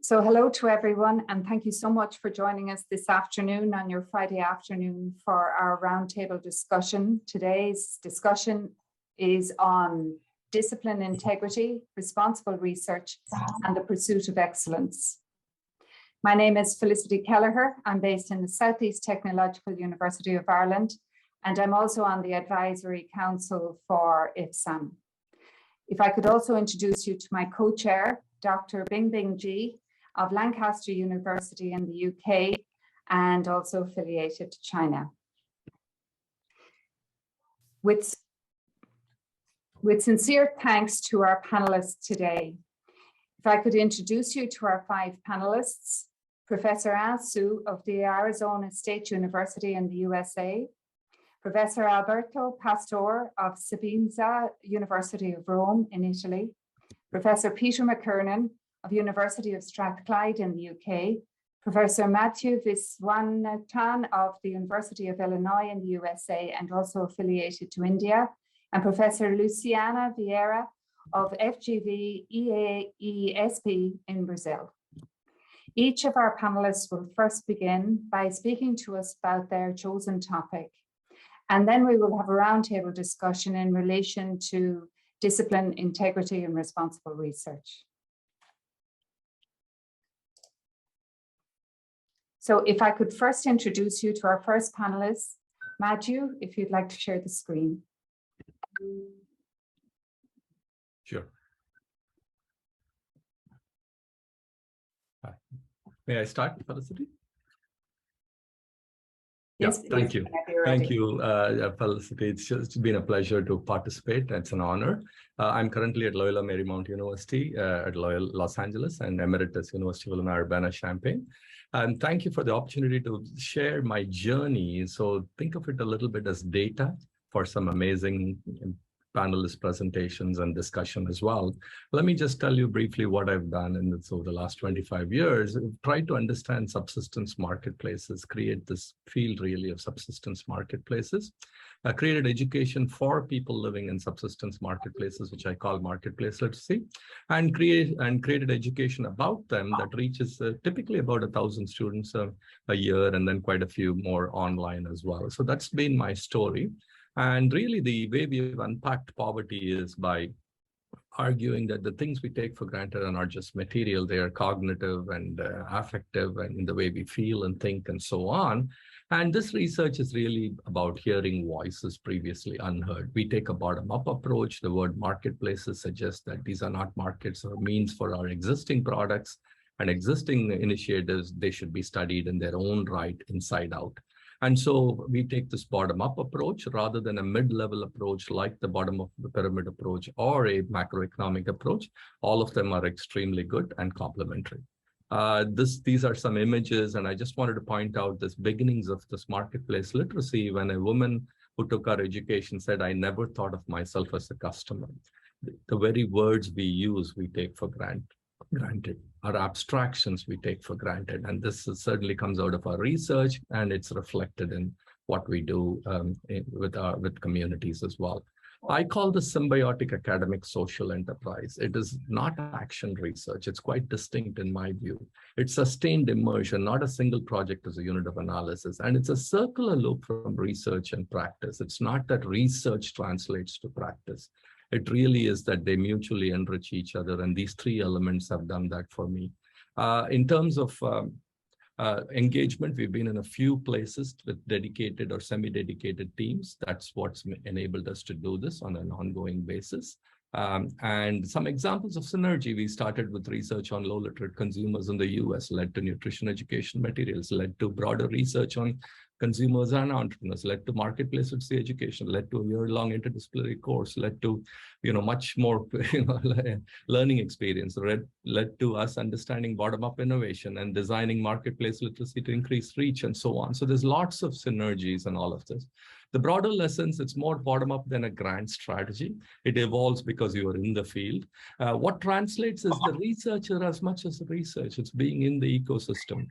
So hello to everyone, and thank you so much for joining us this afternoon on your Friday afternoon for our roundtable discussion. Today's discussion is on discipline integrity, responsible research, and the pursuit of excellence. My name is Felicity Kelleher. I'm based in the Southeast Technological University of Ireland, and I'm also on the Advisory Council for IFSAM. If I could also introduce you to my co-chair, Dr. Bingbing Ji, of Lancaster University in the UK, and also affiliated to China. With sincere thanks to our panelists today, if I could introduce you to our 5 panelists: Professor An Su of the Arizona State University in the USA, Professor Alberto Pastore of Sapienza University of Rome in Italy, Professor Peter McKernan of University of Strathclyde in the UK, Professor Matthew Viswanathan of the University of Illinois in the USA and also affiliated to India, and Professor Luciana Vieira of FGV EAESP in Brazil. Each of our panelists will first begin by speaking to us about their chosen topic, and then we will have a roundtable discussion in relation to discipline, integrity, and responsible research. So if I could first introduce you to our first panelist, Matthew, if you'd like to share the screen. Sure. Hi. May I start, Felicity? Yes, yeah, thank you. Thank you, Felicity. It's just been a pleasure to participate. It's an honor. I'm currently at Loyola Marymount University at Loyola Los Angeles and Emeritus University of Urbana-Champaign. And thank you for the opportunity to share my journey. So think of it a little bit as data for some amazing panelist presentations and discussion as well. Let me just tell you briefly what I've done in over the last 25 years. I've tried to understand subsistence marketplaces, create this field really of subsistence marketplaces. I created education for people living in subsistence marketplaces, which I call marketplace literacy, and created education about them that reaches typically about 1,000 students a year, and then quite a few more online as well. So that's been my story. And really the way we've unpacked poverty is by arguing that the things we take for granted are not just material, they are cognitive and affective, and in the way we feel and think and so on. And this research is really about hearing voices previously unheard. We take a bottom-up approach. The word marketplaces suggests that these are not markets or means for our existing products and existing initiatives. They should be studied in their own right, inside out. And so we take this bottom-up approach rather than a mid-level approach like the bottom of the pyramid approach or a macroeconomic approach. All of them are extremely good and complementary. These are some images, and I just wanted to point out this beginnings of this marketplace literacy when a woman who took our education said, "I never thought of myself as a customer." The very words we use, we take for granted. Our abstractions we take for granted. And this certainly comes out of our research, and it's reflected in what we do with communities as well. I call this symbiotic academic social enterprise. It is not action research. It's quite distinct in my view. It's sustained immersion, not a single project as a unit of analysis. And it's a circular loop from research and practice. It's not that research translates to practice. It really is that they mutually enrich each other. And these 3 elements have done that for me. In terms of engagement, we've been in a few places with dedicated or semi-dedicated teams. That's what's enabled us to do this on an ongoing basis. And some examples of synergy: we started with research on low literate consumers in the US, led to nutrition education materials, led to broader research on consumers and entrepreneurs, led to marketplace literacy education, led to a year-long interdisciplinary course, led to much more learning experience, led to us understanding bottom-up innovation and designing marketplace literacy to increase reach and so on. So there's lots of synergies in all of this. The broader lessons, it's more bottom-up than a grand strategy. It evolves because you are in the field. What translates is the researcher as much as the research. It's being in the ecosystem.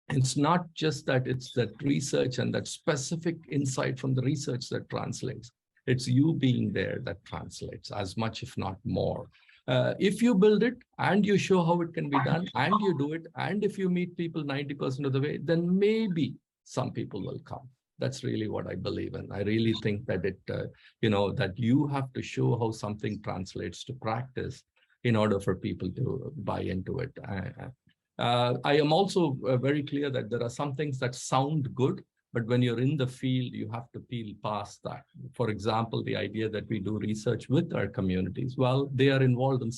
It's not just that it's that research and that specific insight from the research that translates. It's you being there that translates as much, if not more. If you build it and you show how it can be done and you do it, and if you meet people 90% of the way, then maybe some people will come. That's really what I believe in. I really think that that you have to show how something translates to practice in order for people to buy into it. I am also very clear that there are some things that sound good, but when you're in the field, you have to peel past that. For example, the idea that we do research with our communities, well, they are involved in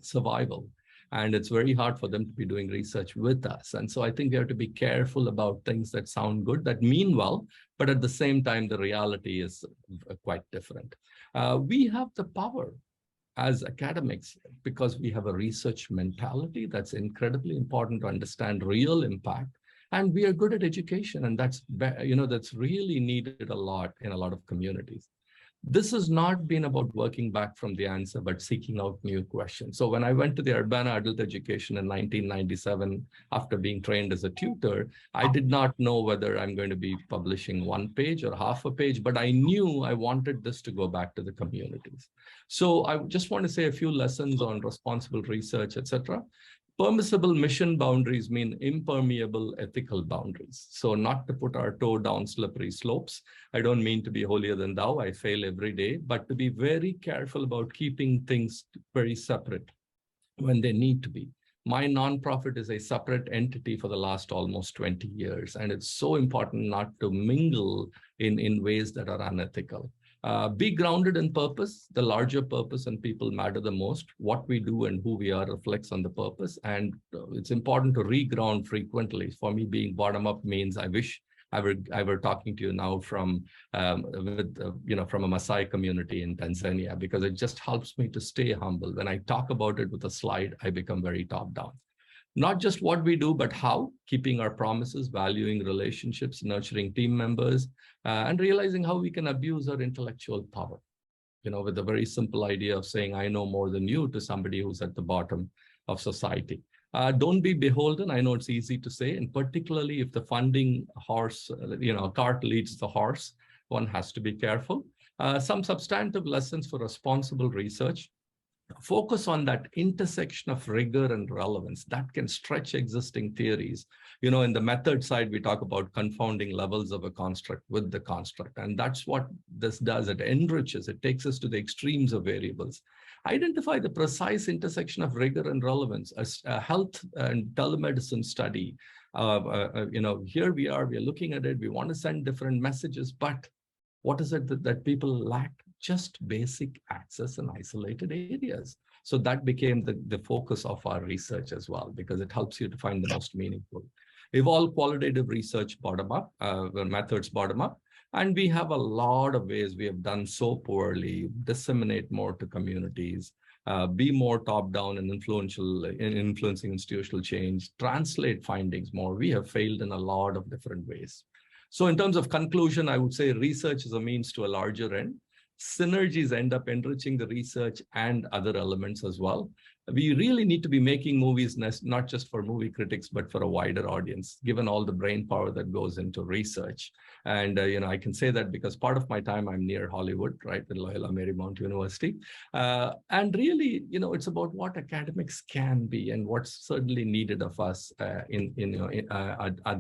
survival, and it's very hard for them to be doing research with us. And so I think we have to be careful about things that sound good, that mean well, but at the same time, the reality is quite different. We have the power as academics, because we have a research mentality that's incredibly important to understand real impact. And we are good at education, and that's really needed a lot in a lot of communities. This has not been about working back from the answer, but seeking out new questions. So when I went to the Urbana Adult Education in 1997, after being trained as a tutor, I did not know whether I'm going to be publishing one page or half a page, but I knew I wanted this to go back to the communities. So I just want to say a few lessons on responsible research, etc. Permissible mission boundaries mean impermeable ethical boundaries. So not to put our toe down slippery slopes. I don't mean to be holier than thou. I fail every day, but to be very careful about keeping things very separate when they need to be. My nonprofit is a separate entity for the last almost 20 years, and it's so important not to mingle in ways that are unethical. Be grounded in purpose. The larger purpose and people matter the most. What we do and who we are reflects on the purpose. And it's important to reground frequently. For me, being bottom-up means I wish I were talking to you now from a Maasai community in Tanzania, because it just helps me to stay humble. When I talk about it with a slide, I become very top-down. Not just what we do, but how, keeping our promises, valuing relationships, nurturing team members, and realizing how we can abuse our intellectual power, with a very simple idea of saying, I know more than you, to somebody who's at the bottom of society. Don't be beholden. I know it's easy to say, and particularly if the funding cart leads the horse, one has to be careful. Some substantive lessons for responsible research. Focus on that intersection of rigor and relevance that can stretch existing theories. In the method side, we talk about confounding levels of a construct with the construct. And that's what this does. It enriches, it takes us to the extremes of variables. Identify the precise intersection of rigor and relevance. A health and telemedicine study. Here we are looking at it. We want to send different messages, but what is it that people lack? Just basic access in isolated areas. So that became the focus of our research as well, because it helps you to find the most meaningful. Evolve qualitative research bottom-up, methods bottom-up. And we have a lot of ways we have done so poorly. Disseminate more to communities, be more top-down and influential in influencing institutional change, translate findings more. We have failed in a lot of different ways. So in terms of conclusion, I would say research is a means to a larger end. Synergies end up enriching the research and other elements as well. We really need to be making movies not just for movie critics, but for a wider audience, given all the brain power that goes into research. And, I can say that because part of my time I'm near Hollywood, right, at Loyola Marymount University. And really, it's about what academics can be and what's certainly needed of us at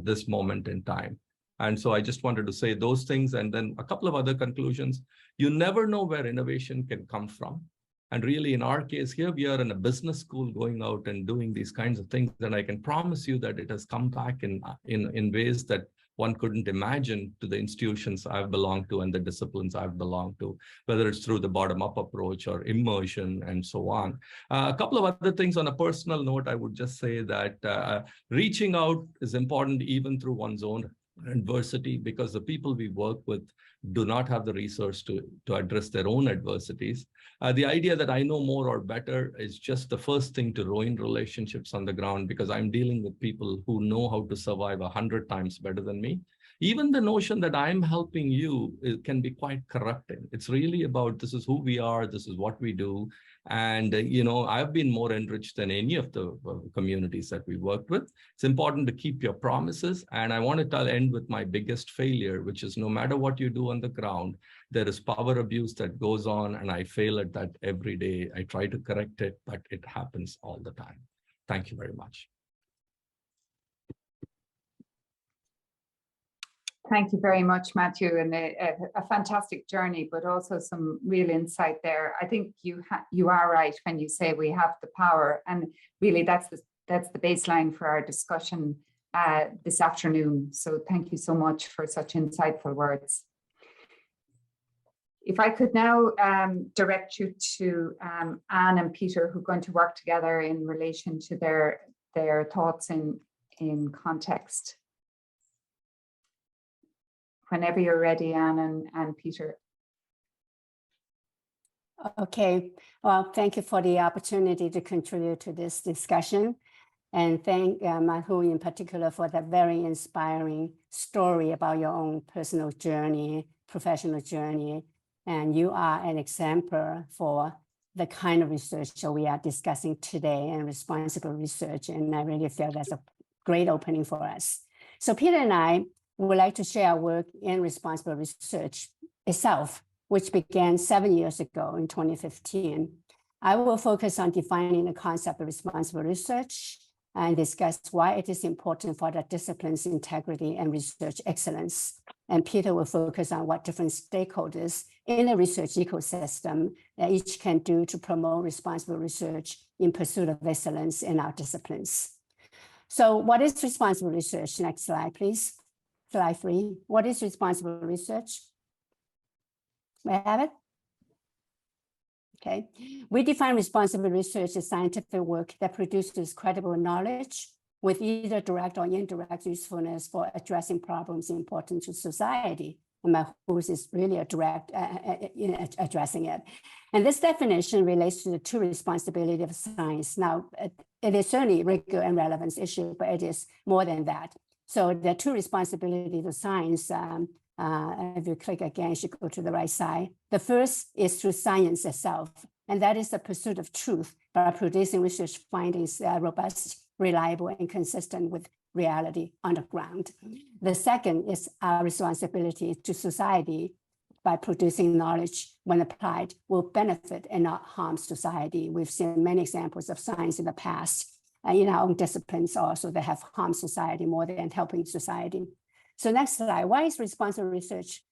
this moment in time. And so I just wanted to say those things, and then a couple of other conclusions. You never know where innovation can come from. And really, in our case here, we are in a business school going out and doing these kinds of things. And I can promise you that it has come back in ways that one couldn't imagine to the institutions I've belonged to and the disciplines I've belonged to, whether it's through the bottom-up approach or immersion and so on. A couple of other things on a personal note, I would just say that reaching out is important even through one's own adversity, because the people we work with do not have the resource to address their own adversities. The idea that I know more or better is just the first thing to ruin relationships on the ground, because I'm dealing with people who know how to survive 100 times better than me. Even the notion that I'm helping you can be quite corrupting. It's really about, this is who we are, this is what we do. And, I've been more enriched than any of the communities that we worked with. It's important to keep your promises. And I want to end with my biggest failure, which is no matter what you do on the ground, there is power abuse that goes on, and I fail at that every day. I try to correct it, but it happens all the time. Thank you very much. Thank you very much, Matthew, and a fantastic journey, but also some real insight there. I think you are right when you say we have the power, and really that's the baseline for our discussion this afternoon. So thank you so much for such insightful words. If I could now direct you to Anne and Peter, who are going to work together in relation to their thoughts in context. Whenever you're ready, Anne and Peter. Okay, well, thank you for the opportunity to contribute to this discussion. And thank Madhu in particular for that very inspiring story about your own personal journey, professional journey. And you are an example for the kind of research that we are discussing today, and responsible research. And I really feel that's a great opening for us. So Peter and I would like to share our work in responsible research itself, which began 7 years ago in 2015. I will focus on defining the concept of responsible research and discuss why it is important for the discipline's integrity and research excellence. And Peter will focus on what different stakeholders in the research ecosystem that each can do to promote responsible research in pursuit of excellence in our disciplines. So what is responsible research? Next slide, please. Slide 3. What is responsible research? May I have it? Okay. We define responsible research as scientific work that produces credible knowledge with either direct or indirect usefulness for addressing problems important to society. And Mahfouz is really a direct addressing it. And this definition relates to the true responsibility of science. Now, it is certainly rigor and relevance issue, but it is more than that. So the true responsibility to science, if you click again, you should go to the right side. The first is through science itself, and that is the pursuit of truth by producing research findings that are robust, reliable, and consistent with reality on the ground. The second is our responsibility to society by producing knowledge when applied will benefit and not harm society. We've seen many examples of science in the past in our own disciplines also that have harmed society more than helping society. So next slide, why is responsible research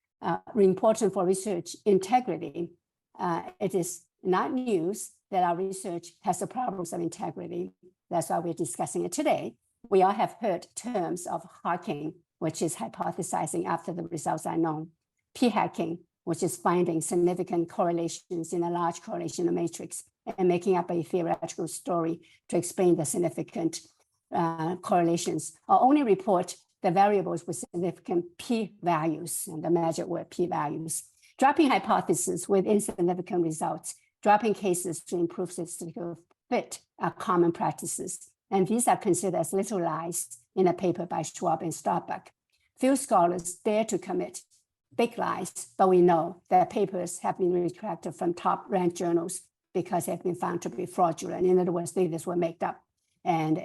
important for research integrity? It is not news that our research has the problems of integrity. That's why we're discussing it today. We all have heard terms of hacking, which is hypothesizing after the results are known. P-hacking, which is finding significant correlations in a large correlation matrix and making up a theoretical story to explain the significant correlations, or only report the variables with significant p-values, and the magic word p-values. Dropping hypotheses with insignificant results, dropping cases to improve statistical fit are common practices. And these are considered as little lies in a paper by Schwab and Starbuck. Few scholars dare to commit big lies, but we know that papers have been retracted from top-ranked journals because they've been found to be fraudulent. In other words, these were made up, and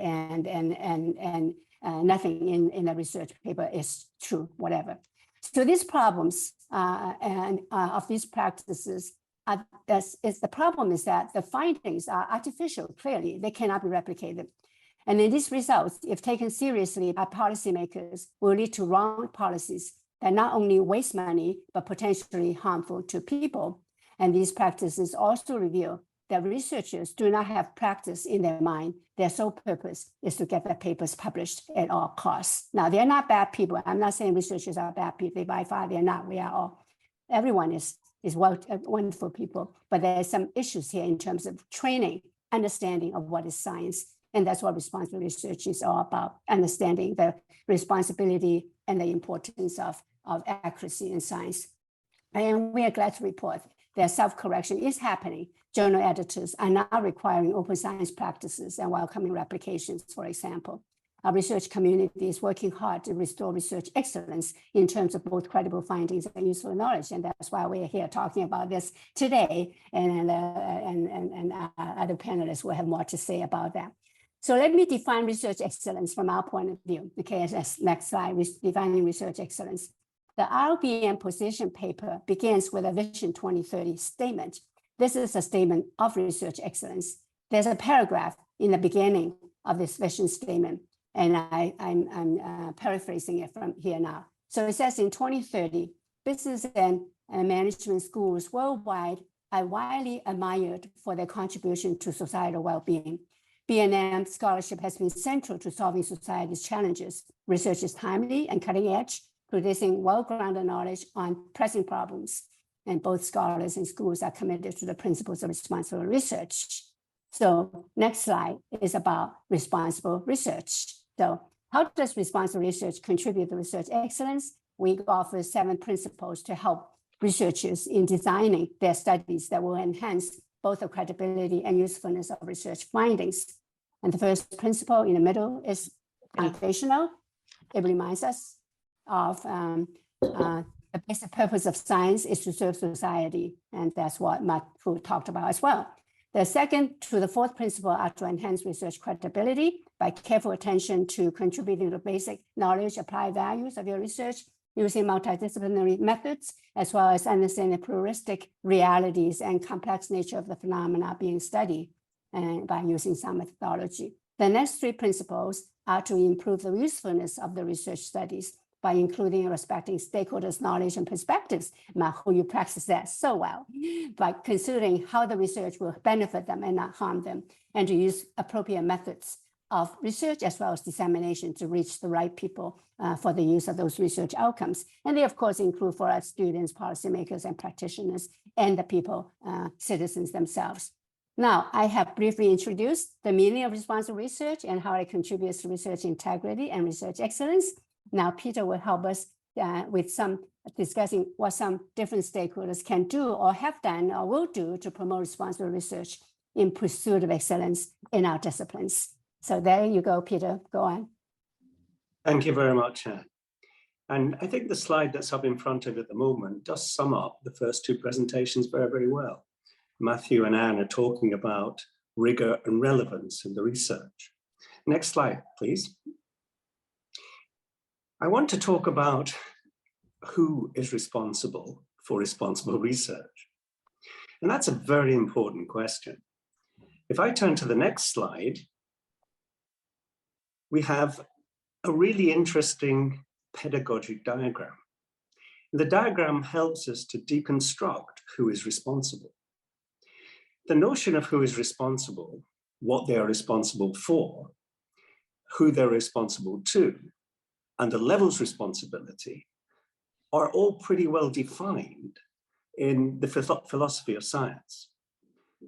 nothing in a research paper is true, whatever. So these problems of these practices, the problem is that the findings are artificial, clearly, they cannot be replicated. And then these results, if taken seriously by policymakers, will lead to wrong policies that not only waste money, but potentially harmful to people. And these practices also reveal that researchers do not have practice in their mind. Their sole purpose is to get their papers published at all costs. Now, they're not bad people. I'm not saying researchers are bad people. By far, they're not. We are all. Everyone is wonderful people. But there are some issues here in terms of training, understanding of what is science. And that's what responsible research is all about, understanding the responsibility and the importance of accuracy in science. And we are glad to report that self-correction is happening. Journal editors are now requiring open science practices and welcoming replications, for example. our research community is working hard to restore research excellence in terms of both credible findings and useful knowledge. And that's why we're here talking about this today. And other panelists will have more to say about that. So let me define research excellence from our point of view. Okay, next slide, defining research excellence. The RBM position paper begins with a Vision 2030 statement. This is a statement of research excellence. There's a paragraph in the beginning of this vision statement, and I'm paraphrasing it from here now. So it says in 2030, business and management schools worldwide are widely admired for their contribution to societal well-being. B&M scholarship has been central to solving society's challenges. Research is timely and cutting edge, producing well-grounded knowledge on pressing problems. And both scholars and schools are committed to the principles of responsible research. So next slide is about responsible research. So how does responsible research contribute to research excellence? We offer 7 principles to help researchers in designing their studies that will enhance both the credibility and usefulness of research findings. And the first principle in the middle is foundational. It reminds us of the basic purpose of science is to serve society. And that's what Matt Fu talked about as well. The second to the fourth principle are to enhance research credibility by careful attention to contributing to basic knowledge, applied values of your research, using multidisciplinary methods, as well as understanding the pluralistic realities and complex nature of the phenomena being studied by using some methodology. The next 3 principles are to improve the usefulness of the research studies by including and respecting stakeholders' knowledge and perspectives. Who you practice that so well, by considering how the research will benefit them and not harm them, and to use appropriate methods of research as well as dissemination to reach the right people for the use of those research outcomes. And they, of course, include for us students, policymakers, and practitioners, and the people, citizens themselves. Now, I have briefly introduced the meaning of responsible research and how it contributes to research integrity and research excellence. Now, Peter will help us with some discussing what some different stakeholders can do or have done or will do to promote responsible research in pursuit of excellence in our disciplines. So there you go, Peter, go on. Thank you very much, Anne. And I think the slide that's up in front of it at the moment does sum up the first 2 presentations very, very well. Matthew and Anne are talking about rigor and relevance in the research. Next slide, please. I want to talk about who is responsible for responsible research. And that's a very important question. If I turn to the next slide, we have a really interesting pedagogic diagram. The diagram helps us to deconstruct who is responsible. The notion of who is responsible, what they are responsible for, who they're responsible to, and the levels of responsibility are all pretty well defined in the philosophy of science.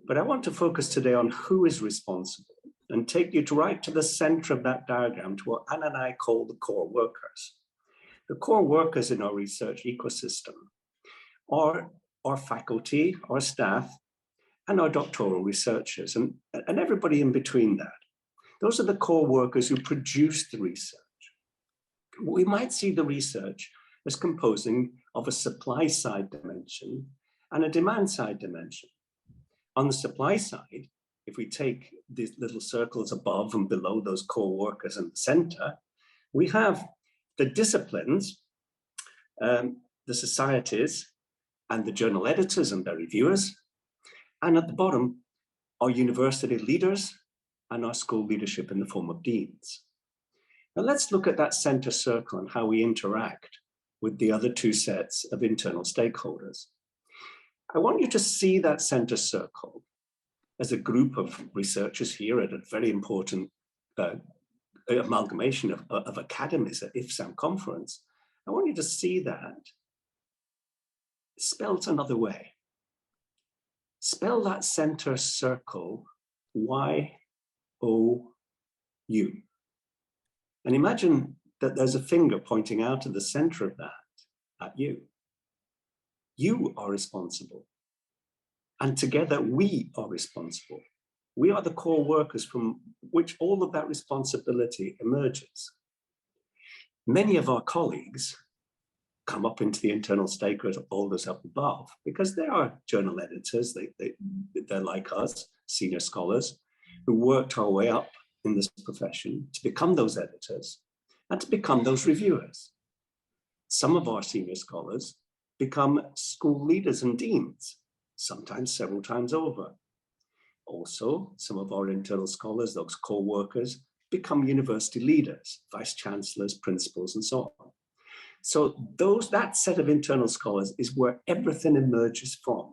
But I want to focus today on who is responsible and take you right to the center of that diagram to what Anne and I call the core workers. The core workers in our research ecosystem are our faculty, our staff, and our doctoral researchers, and everybody in between that. Those are the core workers who produce the research. We might see the research as composing of a supply side dimension and a demand side dimension. On the supply side, if we take these little circles above and below those core workers in the center, we have the disciplines, the societies, and the journal editors and their reviewers. And at the bottom, our university leaders and our school leadership in the form of deans. Now let's look at that center circle and how we interact with the other 2 sets of internal stakeholders. I want you to see that center circle as a group of researchers here at a very important amalgamation of academies at IFSAM conference. I want you to see that spelled another way. Spell that center circle Y-O-U. And imagine that there's a finger pointing out of the center of that at you. You are responsible. And together we are responsible. We are the core workers from which all of that responsibility emerges. Many of our colleagues come up into the internal stakeholders up above because they are journal editors. They're like us, senior scholars, who worked our way up in this profession to become those editors and to become those reviewers. Some of our senior scholars become school leaders and deans, sometimes several times over. Also, some of our internal scholars, those co-workers, become university leaders, vice chancellors, principals, and so on. So that set of internal scholars is where everything emerges from.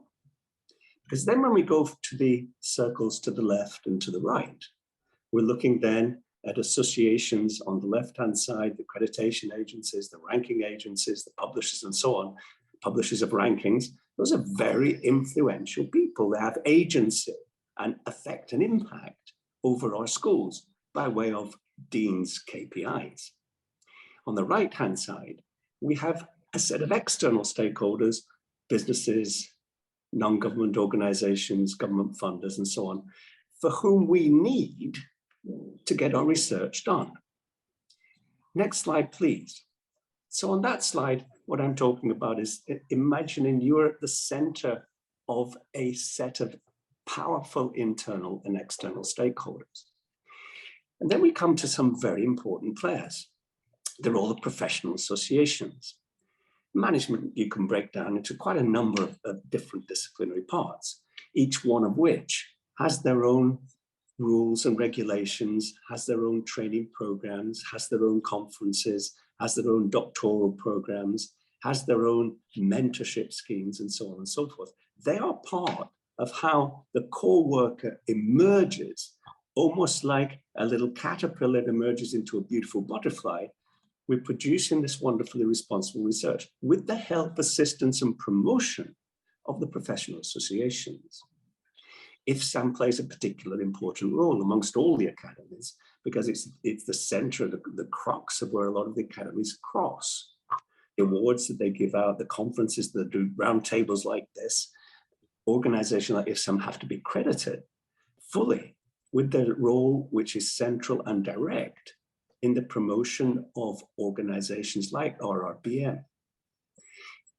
Because then when we go to the circles to the left and to the right, we're looking then at associations on the left-hand side, the accreditation agencies, the ranking agencies, the publishers, and so on, publishers of rankings. Those are very influential people. They have agency and effect and impact over our schools by way of dean's KPIs. On the right-hand side, we have a set of external stakeholders, businesses, non-government organizations, government funders, and so on, for whom we need to get our research done. Next slide, please. So on that slide, what I'm talking about is imagining you're at the center of a set of powerful internal and external stakeholders. And then we come to some very important players. They're all the professional associations. Management you can break down into quite a number of different disciplinary parts, each one of which has their own rules and regulations, has their own training programs, has their own conferences, has their own doctoral programs, has their own mentorship schemes, and so on and so forth. They are part of how the core worker emerges, almost like a little caterpillar that emerges into a beautiful butterfly. We're producing this wonderfully responsible research with the help, assistance, and promotion of the professional associations. IFSAM plays a particularly important role amongst all the academies because it's the center, the crux of where a lot of the academies cross. The awards that they give out, the conferences that do roundtables like this, organizations like IFSAM have to be credited fully with their role, which is central and direct in the promotion of organizations like RRBM.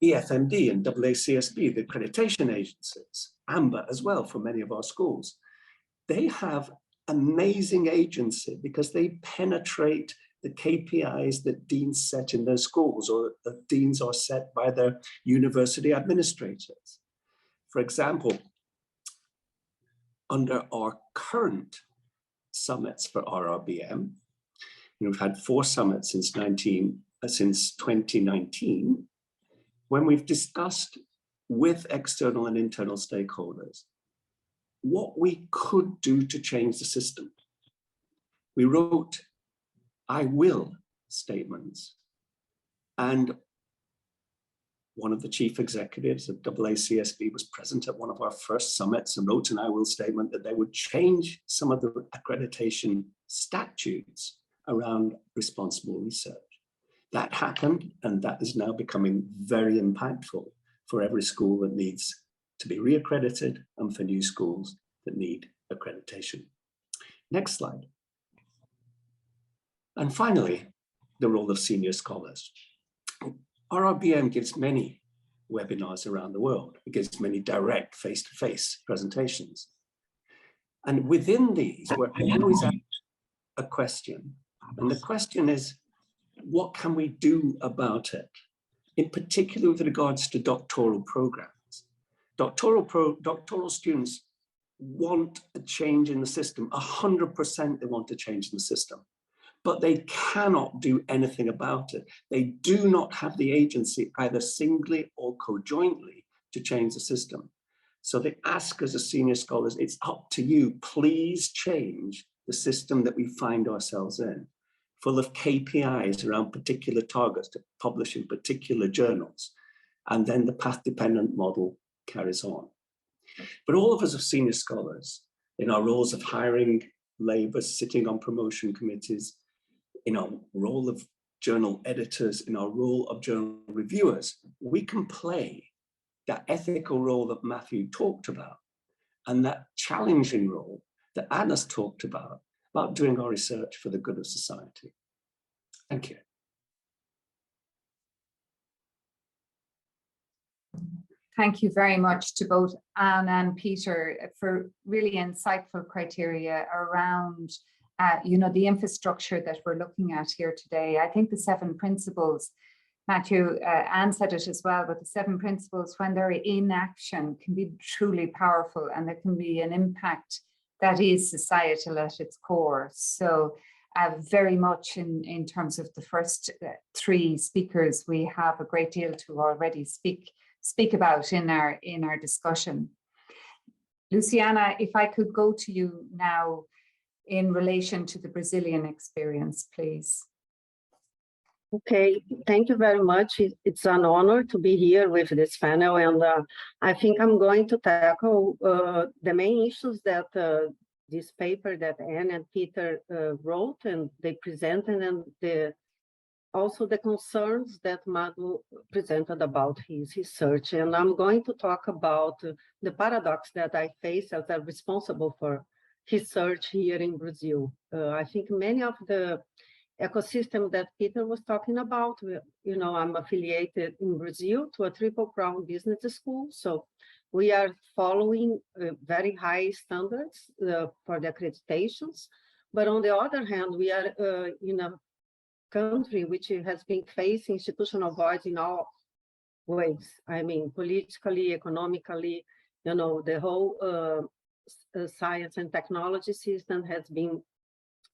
EFMD and AACSB, the accreditation agencies, AMBA as well for many of our schools, they have amazing agency because they penetrate the KPIs that deans set in their schools or that deans are set by their university administrators. For example, under our current summits for RRBM, we've had 4 summits since 2019, when we've discussed with external and internal stakeholders what we could do to change the system. We wrote "I will" statements, and one of the chief executives of AACSB was present at one of our first summits and wrote an "I will" statement that they would change some of the accreditation statutes around responsible research. That happened, and that is now becoming very impactful for every school that needs to be reaccredited and for new schools that need accreditation. Next slide. And finally, the role of senior scholars. RRBM gives many webinars around the world. It gives many direct face-to-face presentations. And within these, we're always asked a question. And the question is, what can we do about it? In particular with regards to doctoral programs. Doctoral students want a change in the system. 100% they want a change in the system, but they cannot do anything about it. They do not have the agency, either singly or co-jointly, to change the system. So they ask us as senior scholars, it's up to you, please change the system that we find ourselves in, full of KPIs around particular targets to publish in particular journals. And then the path-dependent model carries on. But all of us as senior scholars, in our roles of hiring labor, sitting on promotion committees, in our role of journal editors, in our role of journal reviewers, we can play that ethical role that Matthew talked about, and that challenging role that Anna's talked about, about doing our research for the good of society. Thank you. Thank you very much to both Anne and Peter for really insightful criteria around the infrastructure that we're looking at here today. I think the 7 principles, Matthew, Anne said it as well, but the 7 principles, when they're in action, can be truly powerful, and there can be an impact that is societal at its core. So very much in terms of the first 3 speakers, we have a great deal to already speak about in our discussion. Luciana, if I could go to you now in relation to the Brazilian experience, please. Okay, thank you very much. It's an honor to be here with this panel, and I think I'm going to tackle the main issues that this paper that Anne and Peter wrote and they presented, and also the concerns that Madhu presented about his research. And I'm going to talk about the paradox that I face as a responsible for research here in Brazil. I think many of the ecosystem that Peter was talking about, I'm affiliated in Brazil to a Triple Crown Business School. So we are following very high standards for the accreditations. But on the other hand, we are in a country which has been facing institutional voids in all ways. I mean, politically, economically, the whole science and technology system has been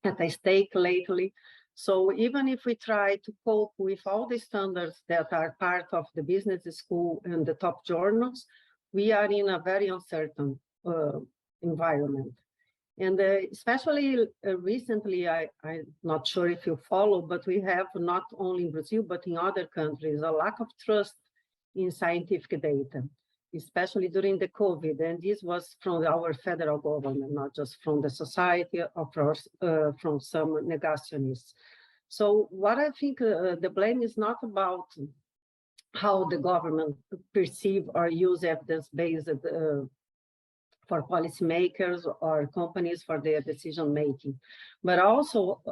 at a stake lately. So even if we try to cope with all the standards that are part of the business school and the top journals, we are in a very uncertain environment. And especially recently, I'm not sure if you follow, but we have not only in Brazil, but in other countries, a lack of trust in scientific data, especially during the COVID. And this was from our federal government, not just from the society, of course, from some negationists. So what I think the blame is not about how the government perceive or use evidence-based for policymakers or companies for their decision making, but also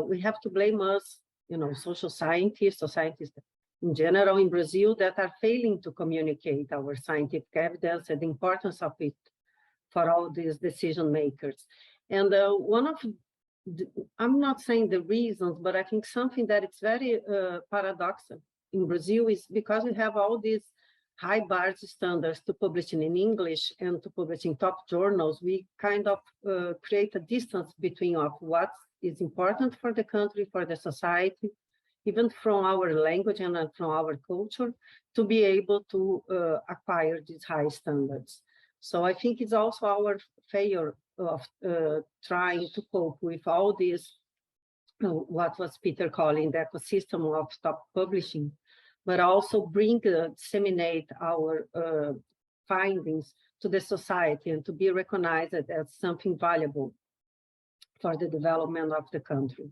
we have to blame us, social scientists or scientists in general in Brazil that are failing to communicate our scientific evidence and the importance of it for all these decision makers. And I'm not saying the reasons, but I think something that it's very paradoxical in Brazil is because we have all these high bar standards to publishing in English and to publishing top journals, we kind of create a distance between of what is important for the country, for the society, even from our language and from our culture, to be able to acquire these high standards. So I think it's also our failure of trying to cope with all this, what was Peter calling the ecosystem of top publishing, but also disseminate our findings to the society and to be recognized as something valuable for the development of the country.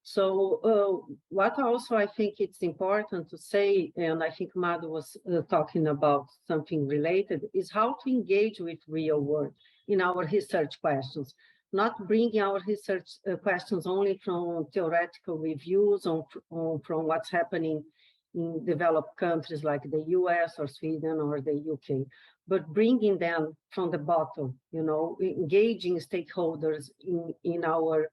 So what also I think it's important to say, and I think Madhu was talking about something related, is how to engage with real world in our research questions, not bringing our research questions only from theoretical reviews from what's happening in developed countries like the US or Sweden or the UK, but bringing them from the bottom, engaging stakeholders in our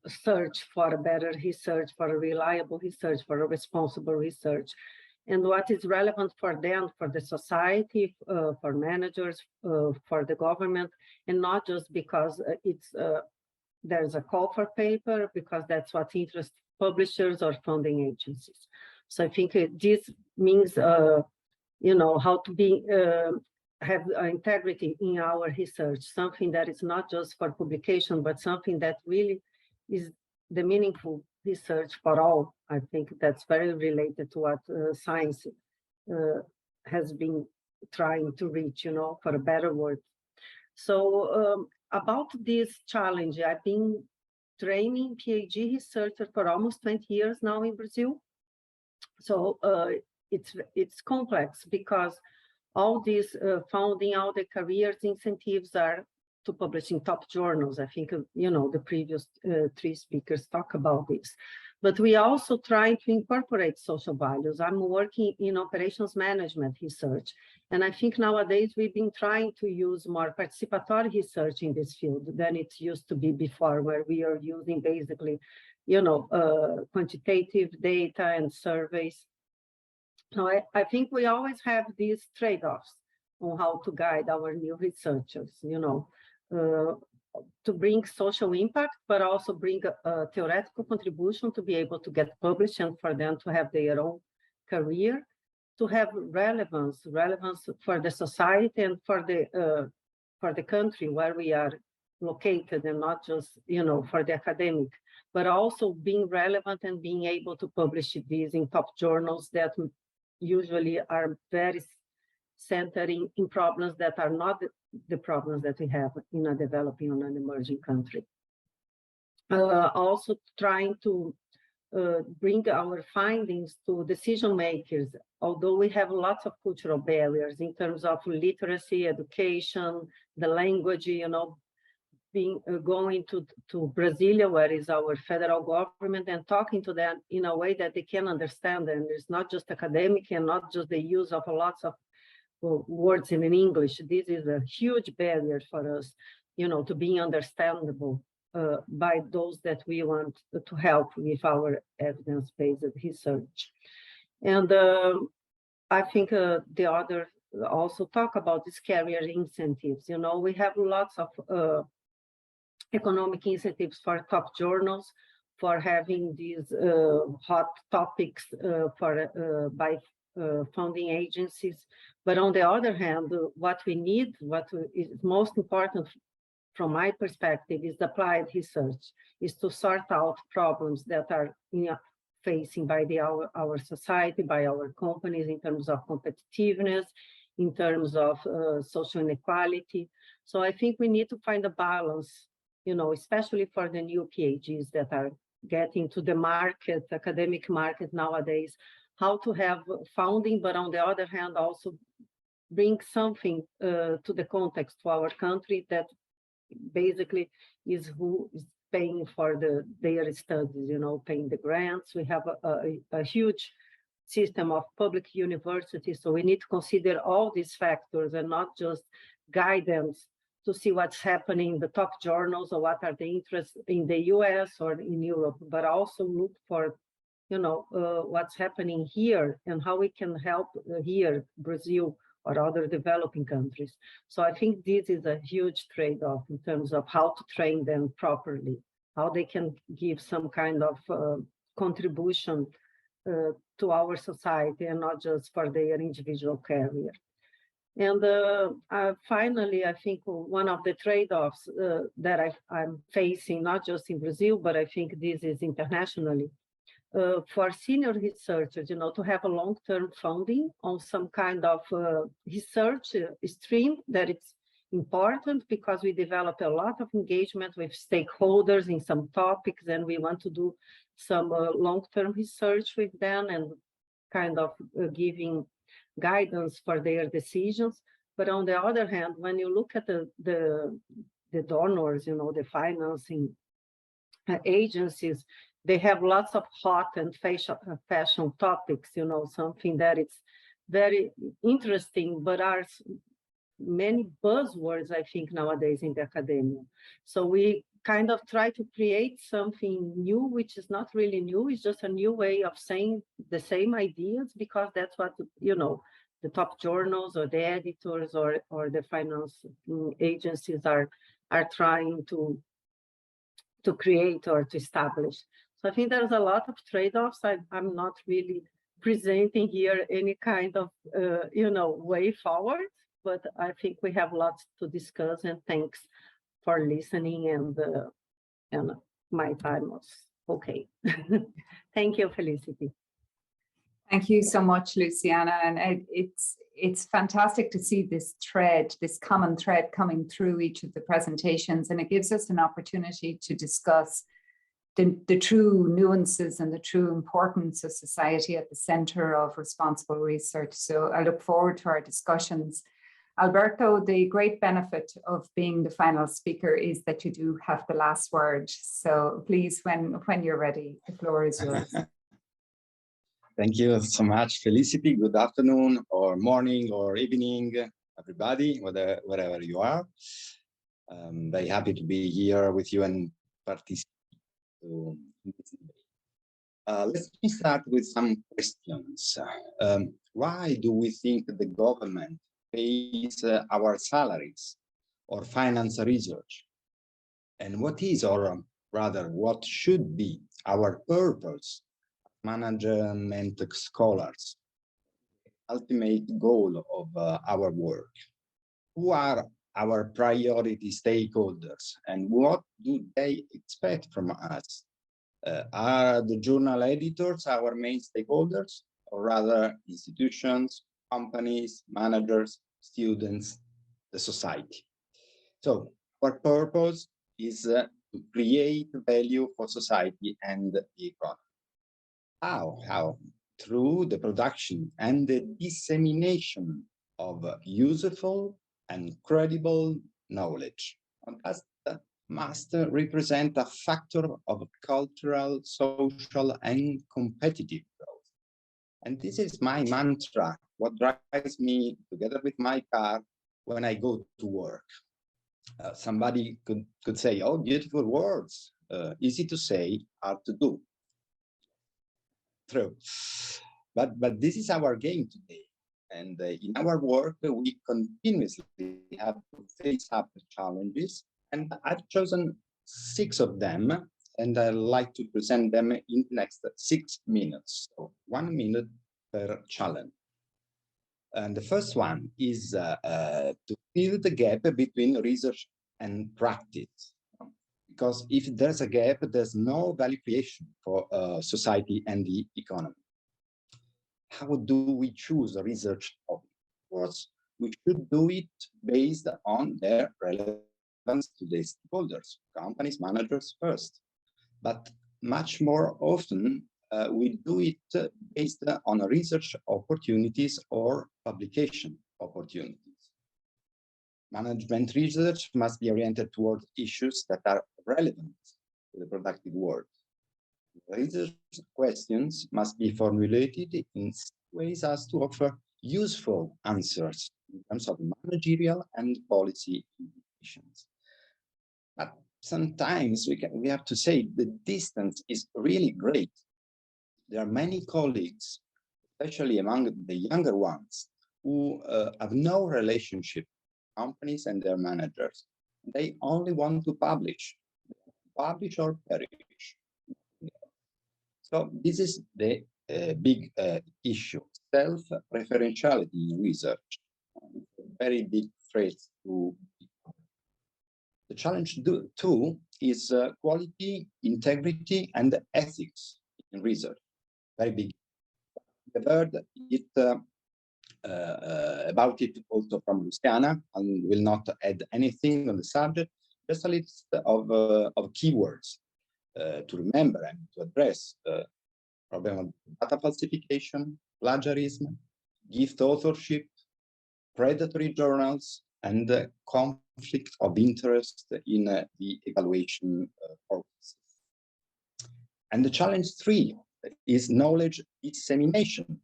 search for a better research, for a reliable research, for a responsible research, and what is relevant for them, for the society, for managers, for the government, and not just because there's a call for paper, because that's what interests publishers or funding agencies. So I think this means, how to have integrity in our research, something that is not just for publication, but something that really is the meaningful research for all. I think that's very related to what science has been trying to reach, for a better world. So about this challenge, I've been training PhD researchers for almost 20 years now in Brazil. So it's complex because all these funding, all the careers incentives are to publish in top journals. I think, the previous three speakers talk about this. But we also try to incorporate social values. I'm working in operations management research. And I think nowadays we've been trying to use more participatory research in this field than it used to be before, where we are using basically, quantitative data and surveys. So I think we always have these trade-offs on how to guide our new researchers, to bring social impact, but also bring a theoretical contribution to be able to get published and for them to have their own career, to have relevance for the society and for the country where we are located, and not just, for the academic, but also being relevant and being able to publish these in top journals that usually are very centered in problems that are not the problems that we have in a developing or an emerging country. Also trying to bring our findings to decision makers, although we have lots of cultural barriers in terms of literacy, education, the language, going to Brasilia, where is our federal government, and talking to them in a way that they can understand. And it's not just academic and not just the use of lots of words in English. This is a huge barrier for us, to be understandable by those that we want to help with our evidence-based research. And I think the other also talk about these career incentives. We have lots of economic incentives for top journals, for having these hot topics by funding agencies. But on the other hand, what we need, what is most important from my perspective, is applied research, is to sort out problems that are facing by our society, by our companies, in terms of competitiveness, in terms of social inequality. So I think we need to find a balance, especially for the new PhDs that are getting to the market, academic market nowadays, how to have funding, but on the other hand, also bring something to the context for our country that basically is who is paying for their studies, paying the grants. We have a huge system of public universities, so we need to consider all these factors and not just guidance to see what's happening in the top journals or what are the interests in the US or in Europe, but also look for what's happening here and how we can help here, Brazil or other developing countries. So I think this is a huge trade-off in terms of how to train them properly, how they can give some kind of contribution to our society and not just for their individual career. And finally, I think one of the trade-offs that I'm facing, not just in Brazil, but I think this is internationally, for senior researchers, to have a long-term funding on some kind of research stream that it's important, because we develop a lot of engagement with stakeholders in some topics, and we want to do some long-term research with them and kind of giving guidance for their decisions. But on the other hand, when you look at the donors, the financing agencies, they have lots of hot and fashion topics, something that is very interesting, but are many buzzwords, I think, nowadays in the academia. So we kind of try to create something new, which is not really new. It's just a new way of saying the same ideas, because that's what, the top journals or the editors or the finance agencies are trying to create or to establish. So I think there's a lot of trade-offs. I'm not really presenting here any kind of, way forward, but I think we have lots to discuss, and thanks for listening, and my time was okay. Thank you, Felicity. Thank you so much, Luciana. And it's fantastic to see this thread, this common thread coming through each of the presentations, and it gives us an opportunity to discuss the true nuances and the true importance of society at the center of responsible research. So I look forward to our discussions. Alberto, the great benefit of being the final speaker is that you do have the last word. So please, when you're ready, the floor is yours. Thank you so much, Felicity. Good afternoon, or morning, or evening, everybody, wherever you are. I'm very happy to be here with you and participate in this debate. Let me start with some questions. Why do we think the government pays our salaries or finance research? And what is, or rather, what should be our purpose, management scholars, ultimate goal of our work? Who are our priority stakeholders and what do they expect from us? Are the journal editors our main stakeholders, or rather institutions, companies, managers, students, the society? So our purpose is to create value for society and the economy. How? Through the production and the dissemination of useful and credible knowledge. And that must represent a factor of cultural, social, and competitive growth. And this is my mantra, what drives me together with my car when I go to work. Somebody could say, oh, beautiful words, easy to say, hard to do. True. But this is our game today. And in our work, we continuously have to face up challenges. And I've chosen 6 of them, and I'd like to present them in the next 6 minutes. So 1 minute per challenge. And the first one is to fill the gap between research and practice. Because if there's a gap, there's no value creation for society and the economy. How do we choose a research topic? Of course, we should do it based on their relevance to the stakeholders, companies, managers first. But much more often, we do it based on research opportunities or publication opportunities. Management research must be oriented towards issues that are relevant to the productive world. Research questions must be formulated in ways as to offer useful answers in terms of managerial and policy implications. But sometimes we have to say the distance is really great. There are many colleagues, especially among the younger ones, who have no relationship with companies and their managers. They only want to publish or perish. So this is the big issue, self-referentiality in research. A very big threat to. The challenge 2 is quality, integrity, and ethics in research. Very big. I've heard it about it also from Luciana, and will not add anything on the subject. Just a list of keywords to remember and to address the problem of data falsification, plagiarism, gift authorship, predatory journals, and conflict of interest in the evaluation process. And the challenge 3 is knowledge dissemination.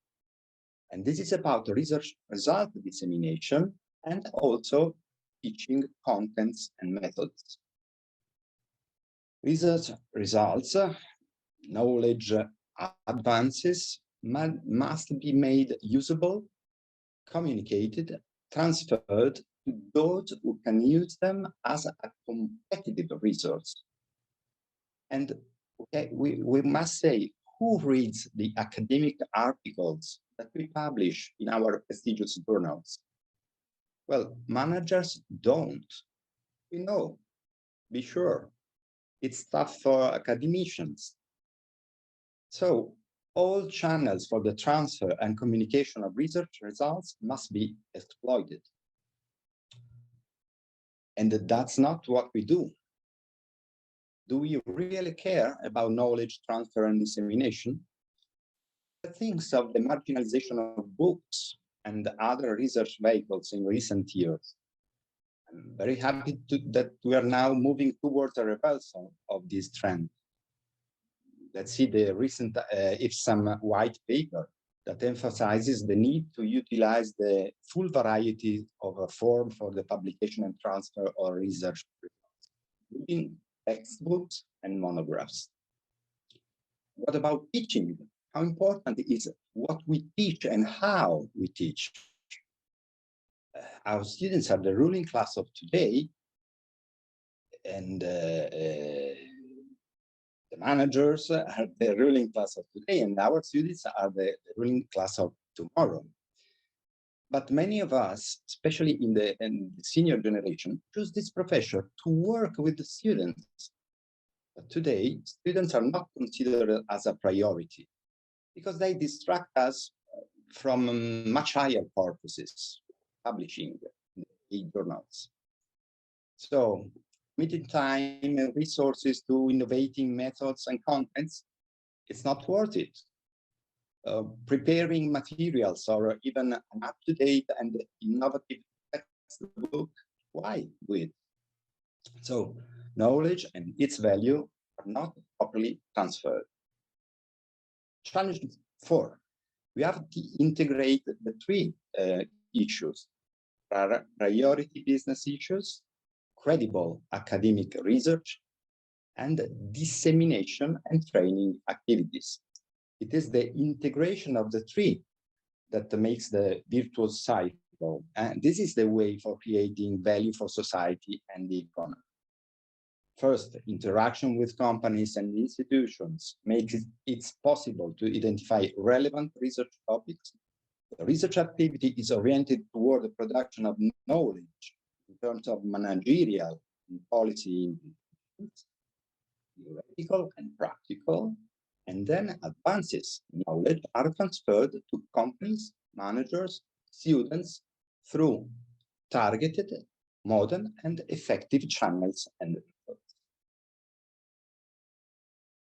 And this is about research result dissemination and also teaching contents and methods. Research results, knowledge advances must be made usable, communicated, transferred to those who can use them as a competitive resource. And okay, we must say, who reads the academic articles that we publish in our prestigious journals? Well, managers don't. We know, be sure. It's stuff for academicians. So all channels for the transfer and communication of research results must be exploited. And that's not what we do. Do we really care about knowledge transfer and dissemination? Think of the marginalization of books and other research vehicles in recent years. I'm very happy that we are now moving towards a reversal of this trend. Let's see the recent IFSAM white paper that emphasizes the need to utilize the full variety of a form for the publication and transfer of research results, including textbooks and monographs. What about teaching? How important is what we teach and how we teach? Our students are the ruling class of today, and the managers are the ruling class of today, and our students are the ruling class of tomorrow. But many of us, especially in the senior generation, choose this profession to work with the students. But today, students are not considered as a priority because they distract us from much higher purposes, publishing e-journals. So, committing time and resources to innovating methods and contents, it's not worth it. Preparing materials or even an up-to-date and innovative textbook, why do it? So, knowledge and its value are not properly transferred. Challenge 4. We have to integrate the three issues: priority business issues, credible academic research, and dissemination and training activities. It is the integration of the three that makes the virtuous cycle. And this is the way for creating value for society and the economy. First, interaction with companies and institutions makes it possible to identify relevant research topics. The research activity is oriented toward the production of knowledge in terms of managerial and policy, theoretical and practical, and then advances in knowledge are transferred to companies, managers, students through targeted, modern, and effective channels and methods.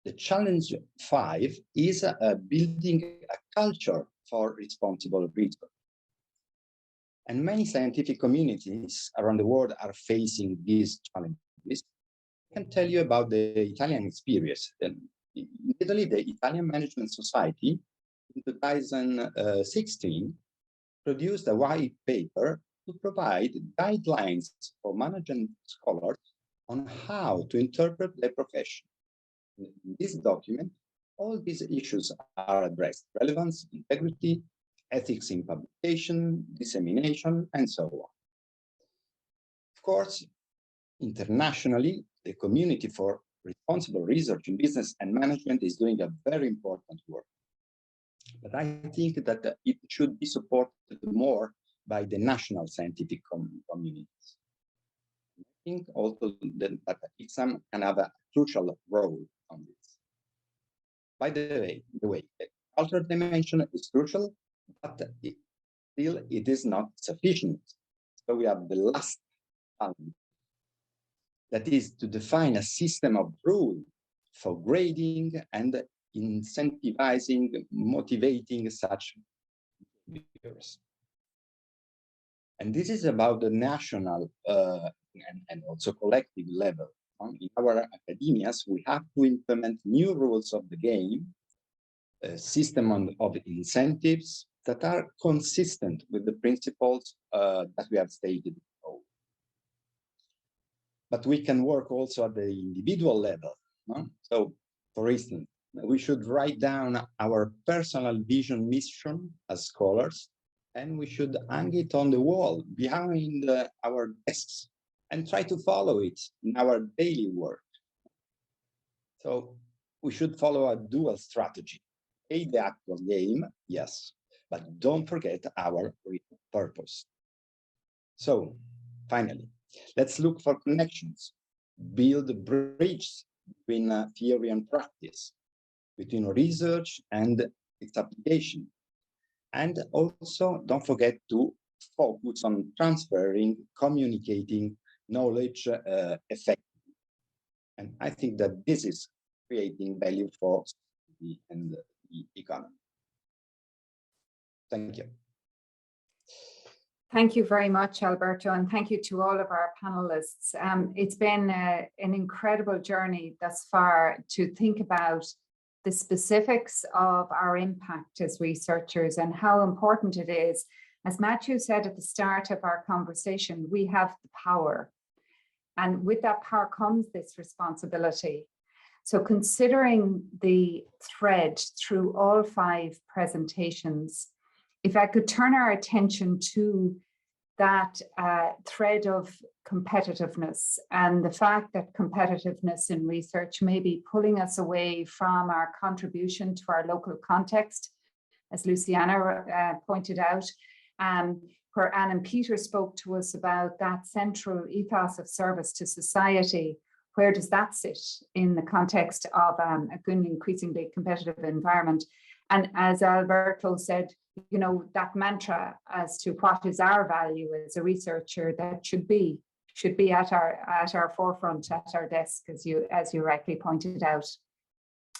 The challenge 5 is building a culture for responsible research. And many scientific communities around the world are facing these challenges. I can tell you about the Italian experience. In Italy, the Italian Management Society in 2016 produced a white paper to provide guidelines for management scholars on how to interpret their profession. In this document, all these issues are addressed: relevance, integrity, ethics in publication, dissemination, and so on. Of course, internationally, the community for responsible research in business and management is doing a very important work. But I think that it should be supported more by the national scientific communities. I think also that IFSAM can have a crucial role on this. By the way, the cultural dimension is crucial, but still it is not sufficient. So we have the last challenge, that is to define a system of rules for grading and incentivizing, motivating such behaviors. And this is about the national and also collective level. In our academias, we have to implement new rules of the game, a system of incentives that are consistent with the principles that we have stated before. But we can work also at the individual level. So, for instance, we should write down our personal vision mission as scholars, and we should hang it on the wall behind our desks and try to follow it in our daily work. So we should follow a dual strategy. Play the actual game, yes, but don't forget our real purpose. So finally, let's look for connections, build bridges between theory and practice, between research and its application. And also don't forget to focus on transferring, communicating knowledge effectively. And I think that this is creating value for society and the economy. Thank you. Thank you very much, Alberto, and thank you to all of our panelists. It's been an incredible journey thus far to think about the specifics of our impact as researchers and how important it is. As Matthew said at the start of our conversation, we have the power, and with that power comes this responsibility. So considering the thread through all 5 presentations, if I could turn our attention to that thread of competitiveness and the fact that competitiveness in research may be pulling us away from our contribution to our local context, as Luciana pointed out, where Anne and Peter spoke to us about that central ethos of service to society. Where does that sit in the context of a good, increasingly competitive environment? And as Alberto said, you know, that mantra as to what is our value as a researcher, that should be at our forefront, at our desk, as you rightly pointed out.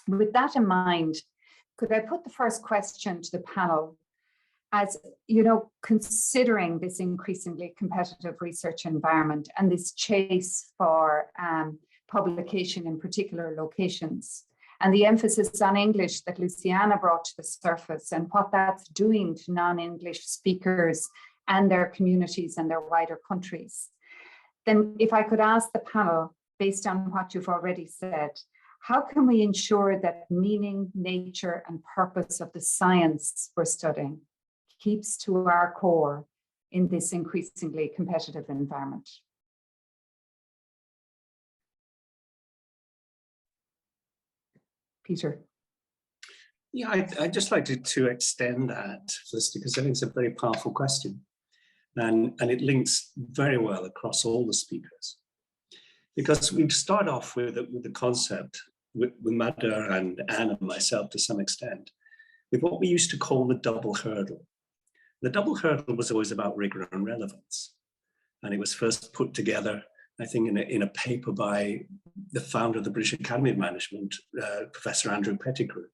With that in mind, could I put the first question to the panel? As you know, considering this increasingly competitive research environment and this chase for publication in particular locations, and the emphasis on English that Luciana brought to the surface and what that's doing to non-English speakers and their communities and their wider countries, then if I could ask the panel, based on what you've already said, how can we ensure that meaning, nature, and purpose of the science we're studying keeps to our core in this increasingly competitive environment? Peter. Yeah, I'd just like to extend that, Felicity, because I think it's a very powerful question. And it links very well across all the speakers. Because we start off with the concept, with Madhu and Anne and myself to some extent, with what we used to call the double hurdle. The double hurdle was always about rigor and relevance. And it was first put together, I think, in a paper by the founder of the British Academy of Management, Professor Andrew Pettigrew,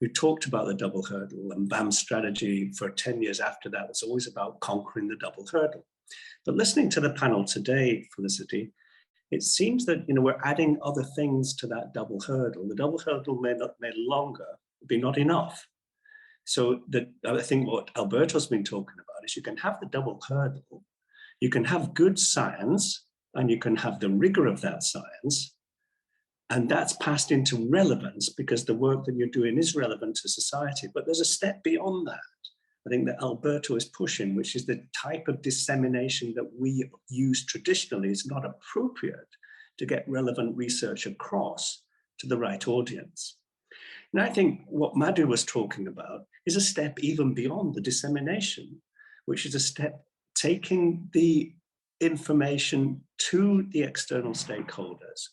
who talked about the double hurdle, and BAM's strategy for 10 years after that was always about conquering the double hurdle. But listening to the panel today, Felicity, it seems that, you know, we're adding other things to that double hurdle. The double hurdle may longer be not enough. So I think what Alberto's been talking about is you can have the double hurdle, you can have good science, and you can have the rigor of that science, and that's passed into relevance because the work that you're doing is relevant to society. But there's a step beyond that, I think, that Alberto is pushing, which is the type of dissemination that we use traditionally is not appropriate to get relevant research across to the right audience. And I think what Madhu was talking about is a step even beyond the dissemination, which is a step taking the information to the external stakeholders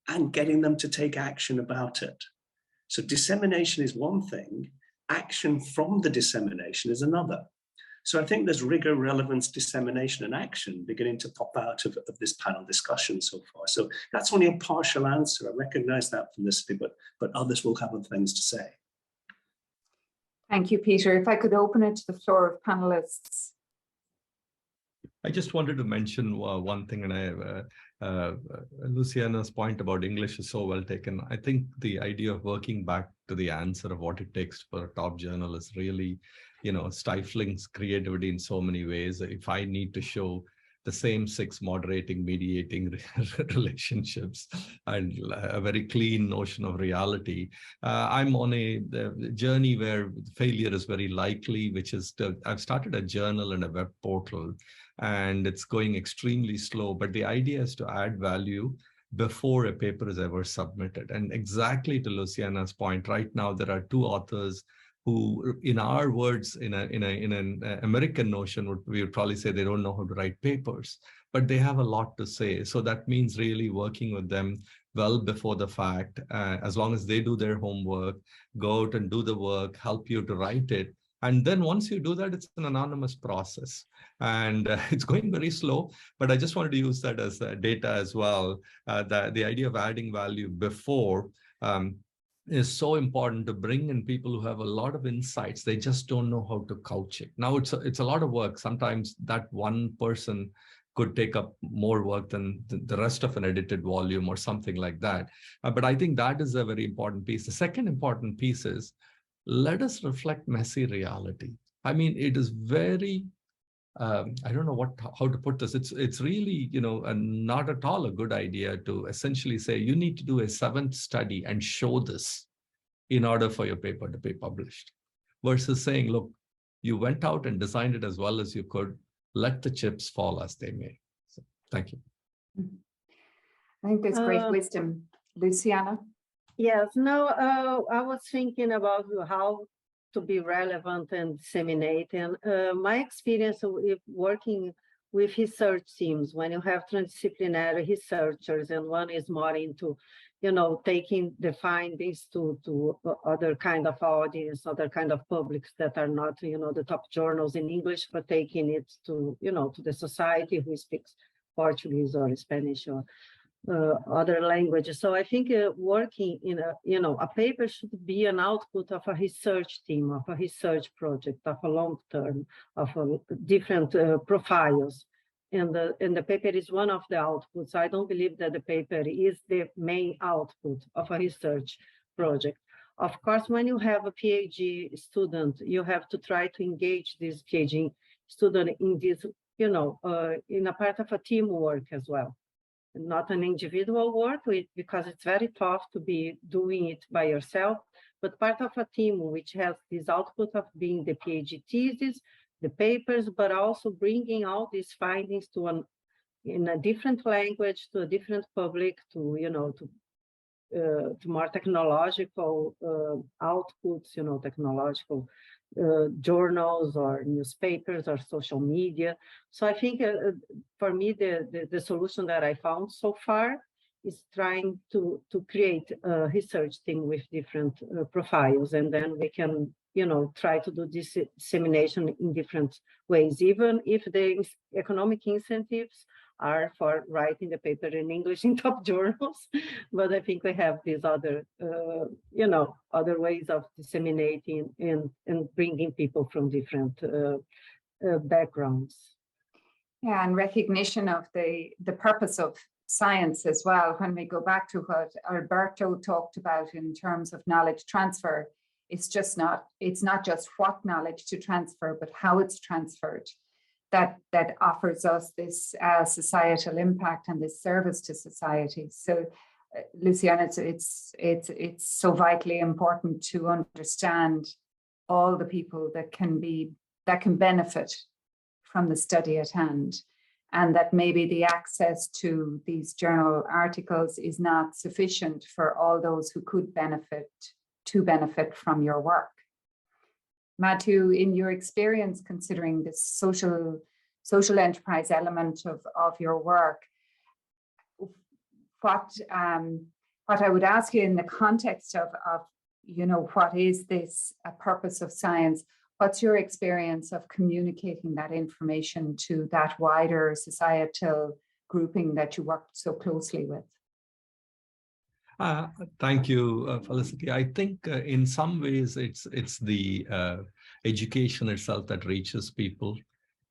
and getting them to take action about it. So dissemination is one thing, action from the dissemination is another. So I think there's rigor, relevance, dissemination, and action beginning to pop out of this panel discussion so far. So that's only a partial answer. I recognize that, Felicity, but others will have other things to say. Thank you, Peter. If I could open it to the floor of panelists. I just wanted to mention one thing, and Luciana's point about English is so well taken. I think the idea of working back to the answer of what it takes for a top journal is really, you know, stifling creativity in so many ways. If I need to show the same 6 moderating, mediating relationships and a very clean notion of reality, I'm on a journey where failure is very likely, which is I've started a journal and a web portal, and it's going extremely slow. But the idea is to add value before a paper is ever submitted. And exactly to Luciana's point, right now there are 2 authors who, in our words, in an American notion, we would probably say they don't know how to write papers, but they have a lot to say. So that means really working with them well before the fact, as long as they do their homework, go out and do the work, help you to write it. And then once you do that, it's an anonymous process. And it's going very slow, but I just wanted to use that as data as well, the idea of adding value before is so important to bring in people who have a lot of insights. They just don't know how to couch it. Now it's a lot of work. Sometimes that one person could take up more work than the rest of an edited volume or something like that. But I think that is a very important piece. The second important piece is, let us reflect messy reality. I mean, it is very, I don't know how to put this. It's really, not at all a good idea to essentially say, you need to do a 7th study and show this in order for your paper to be published, versus saying, look, you went out and designed it as well as you could. Let the chips fall as they may. So, thank you. I think there's great wisdom. Luciana? Yes, no, I was thinking about how to be relevant and disseminate. And my experience with working with research teams, when you have transdisciplinary researchers and one is more into, taking the findings to other kind of audience, other kind of publics that are not, the top journals in English, but taking it to, to the society who speaks Portuguese or Spanish or other languages. So I think working in a paper should be an output of a research team, of a research project, of a long term, of different profiles. And the paper is one of the outputs. I don't believe that the paper is the main output of a research project. Of course, when you have a PhD student, you have to try to engage this PhD student in this, in a part of a teamwork as well. Not an individual work, because it's very tough to be doing it by yourself, but part of a team which has this output of being the PhD thesis, the papers, but also bringing all these findings in a different language, to a different public, to more technological outputs, technological journals or newspapers or social media. So I think for me, the solution that I found so far is trying to create a research team with different profiles, and then we can try to do this dissemination in different ways, even if the economic incentives are for writing the paper in English in top journals. But I think we have these other, other ways of disseminating and bringing people from different backgrounds. Yeah, and recognition of the purpose of science as well. When we go back to what Alberto talked about in terms of knowledge transfer, it's not just what knowledge to transfer, but how it's transferred that offers us this societal impact and this service to society. So, Luciana, it's so vitally important to understand all the people that can benefit from the study at hand, and that maybe the access to these journal articles is not sufficient for all those who could benefit from your work. Matthew, in your experience, considering this social enterprise element of your work, what I would ask you in the context of what is this a purpose of science? What's your experience of communicating that information to that wider societal grouping that you work so closely with? Thank you, Felicity. I think in some ways it's the education itself that reaches people,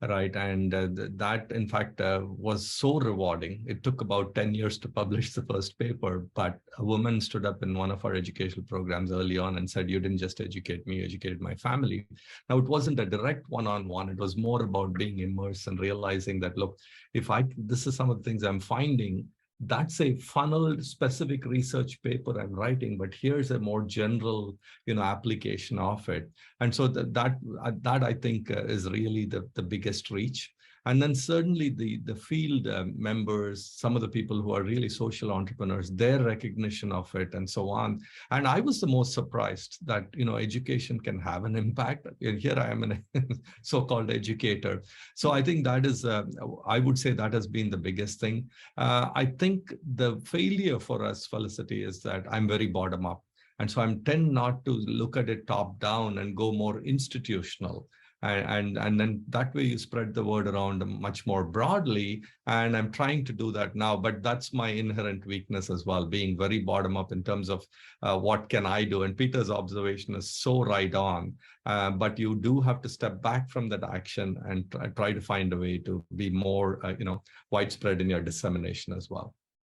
right? And that, in fact, was so rewarding. It took about 10 years to publish the first paper, but a woman stood up in one of our educational programs early on and said, "You didn't just educate me, you educated my family." Now, it wasn't a direct one-on-one. It was more about being immersed and realizing that, look, this is some of the things I'm finding. That's a funneled specific research paper I'm writing, but here's a more general, application of it. And so that I think is really the biggest reach. And then certainly the field members, some of the people who are really social entrepreneurs, their recognition of it and so on. And I was the most surprised that, education can have an impact. And here I am a so-called educator. So I think that is, I would say that has been the biggest thing. I think the failure for us, Felicity, is that I'm very bottom up. And so I tend not to look at it top down and go more institutional. And then that way you spread the word around much more broadly. And I'm trying to do that now, but that's my inherent weakness as well, being very bottom up in terms of what can I do? And Peter's observation is so right on, but you do have to step back from that action and try to find a way to be more, widespread in your dissemination as well.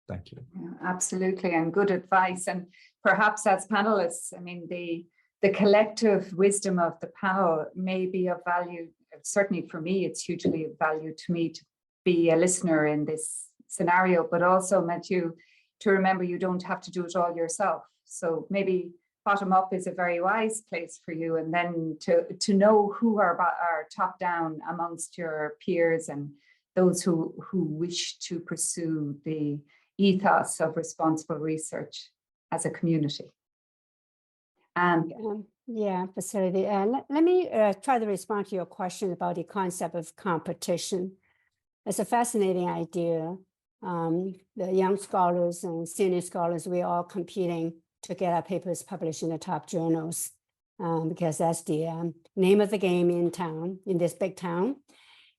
Thank you. Yeah, absolutely, and good advice. And perhaps as panelists, I mean, the collective wisdom of the panel may be of value. Certainly for me, it's hugely of value to me to be a listener in this scenario, but also meant you to remember you don't have to do it all yourself. So maybe bottom up is a very wise place for you, and then to know who are top down amongst your peers and those who wish to pursue the ethos of responsible research as a community. Yeah, Facility. Let me try to respond to your question about the concept of competition. It's a fascinating idea. The young scholars and senior scholars, we're all competing to get our papers published in the top journals, because that's the name of the game in this big town.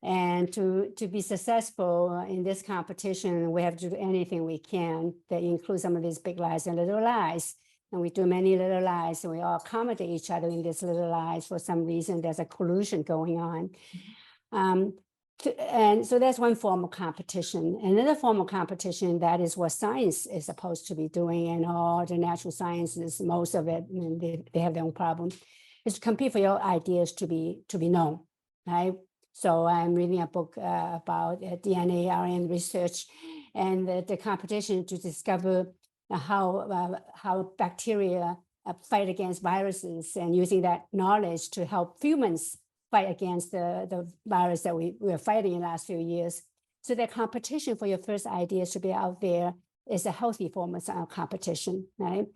And to be successful in this competition, we have to do anything we can that includes some of these big lies and little lies. And we do many little lies, and we all accommodate each other in these little lies. For some reason, there's a collusion going on. And so that's one form of competition. Another form of competition, that is what science is supposed to be doing, and all the natural sciences, most of it, and they have their own problem, is to compete for your ideas to be known, right? So I'm reading a book about DNA, RNA research, and the competition to discover how bacteria fight against viruses, and using that knowledge to help humans fight against the virus that we were fighting in the last few years. So the competition for your first ideas to be out there is a healthy form of competition, right?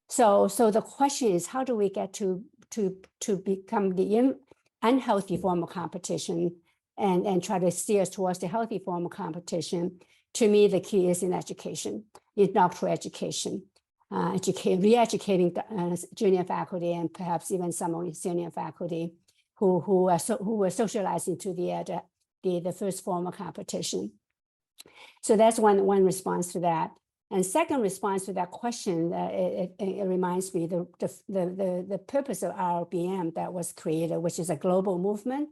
So the question is, how do we get to become the unhealthy form of competition and try to steer us towards the healthy form of competition? To me, the key is in education, in doctoral education, re-educating junior faculty and perhaps even some senior faculty who were socialized into the first form of competition. So that's one response to that. And second response to that question, it reminds me the purpose of RBM that was created, which is a global movement.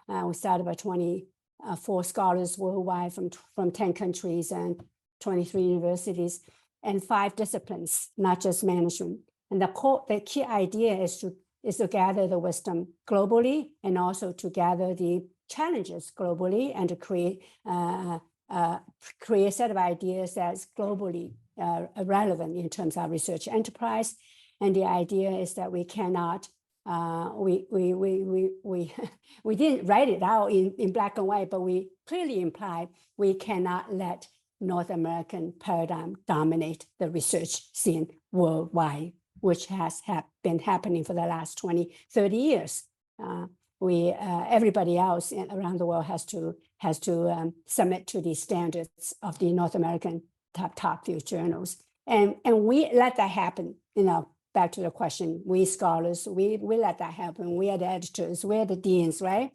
We started by 24 scholars worldwide from 10 countries and 23 universities and 5 disciplines, not just management. And the key idea is to gather the wisdom globally, and also to gather the challenges globally, and to create a set of ideas that's globally relevant in terms of research enterprise. And the idea is that we cannot, we didn't write it out in black and white, but we clearly imply we cannot let North American paradigm dominate the research scene worldwide, which has been happening for the last 20, 30 years. Everybody else around the world has to submit to the standards of the North American top few journals. And we let that happen, back to the question, we scholars, we let that happen. We are the editors, we're the deans, right?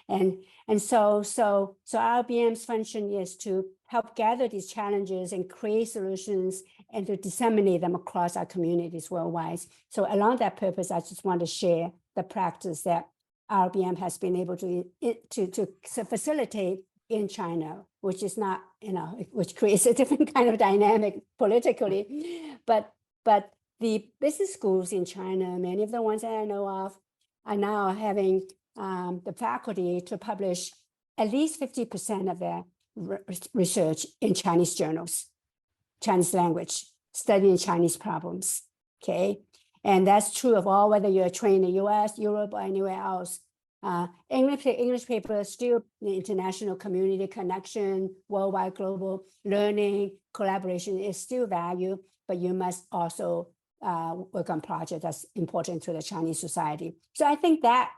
And so RBM's function is to help gather these challenges and create solutions and to disseminate them across our communities worldwide. So along that purpose, I just want to share the practice that RBM has been able to facilitate in China, which is not, which creates a different kind of dynamic politically. But the business schools in China, many of the ones that I know of, are now having the faculty to publish at least 50% of their research in Chinese journals, Chinese language, studying Chinese problems, okay? And that's true of all, whether you're trained in the US, Europe, or anywhere else. English papers still the international community connection, worldwide global learning, collaboration is still valued, but you must also work on projects that's important to the Chinese society. So I think that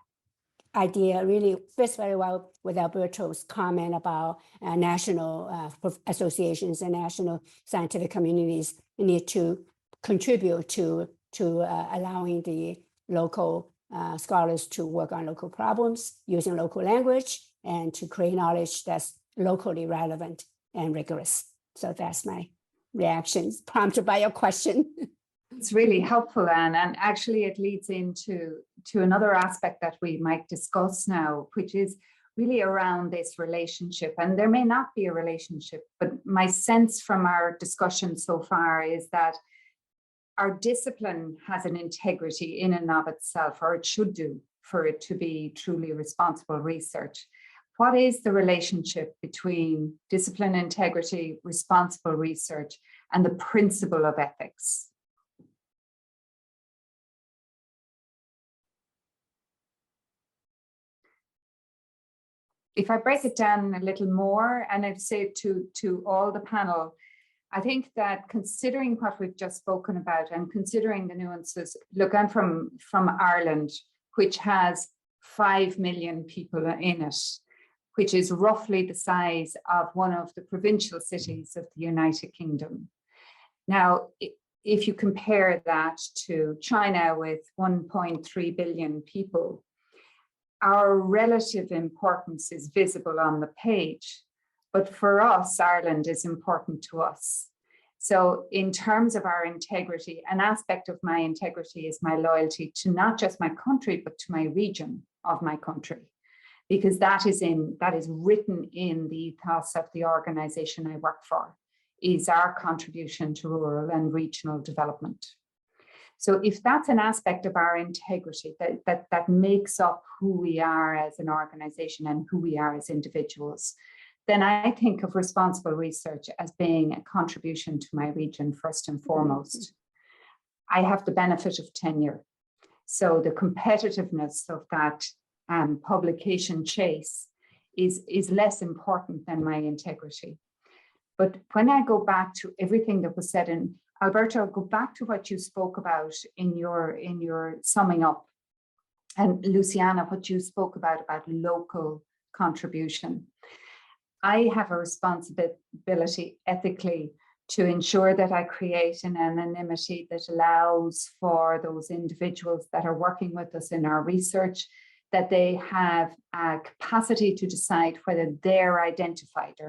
idea really fits very well with Alberto's comment about national associations and national scientific communities need to contribute to allowing the local scholars to work on local problems using local language and to create knowledge that's locally relevant and rigorous. So that's my reactions prompted by your question. It's really helpful, Anne, and actually it leads into another aspect that we might discuss now, which is really around this relationship. And there may not be a relationship, but my sense from our discussion so far is that our discipline has an integrity in and of itself, or it should do, for it to be truly responsible research. What is the relationship between discipline, integrity, responsible research, and the principle of ethics? If I break it down a little more, and I'd say to all the panel, I think that considering what we've just spoken about and considering the nuances, look, I'm from Ireland, which has 5 million people in it, which is roughly the size of one of the provincial cities of the United Kingdom. Now, if you compare that to China with 1.3 billion people, our relative importance is visible on the page, but for us, Ireland is important to us. So in terms of our integrity, an aspect of my integrity is my loyalty to not just my country, but to my region of my country, because that is written in the ethos of the organization I work for, is our contribution to rural and regional development. So if that's an aspect of our integrity that makes up who we are as an organization and who we are as individuals, then I think of responsible research as being a contribution to my region first and foremost. I have the benefit of tenure. So the competitiveness of that publication chase is less important than my integrity. But when I go back to everything that was said, and Alberto, I'll go back to what you spoke about in your summing up, and Luciana, what you spoke about local contribution. I have a responsibility ethically to ensure that I create an anonymity that allows for those individuals that are working with us in our research, that they have a capacity to decide whether they're identified or not.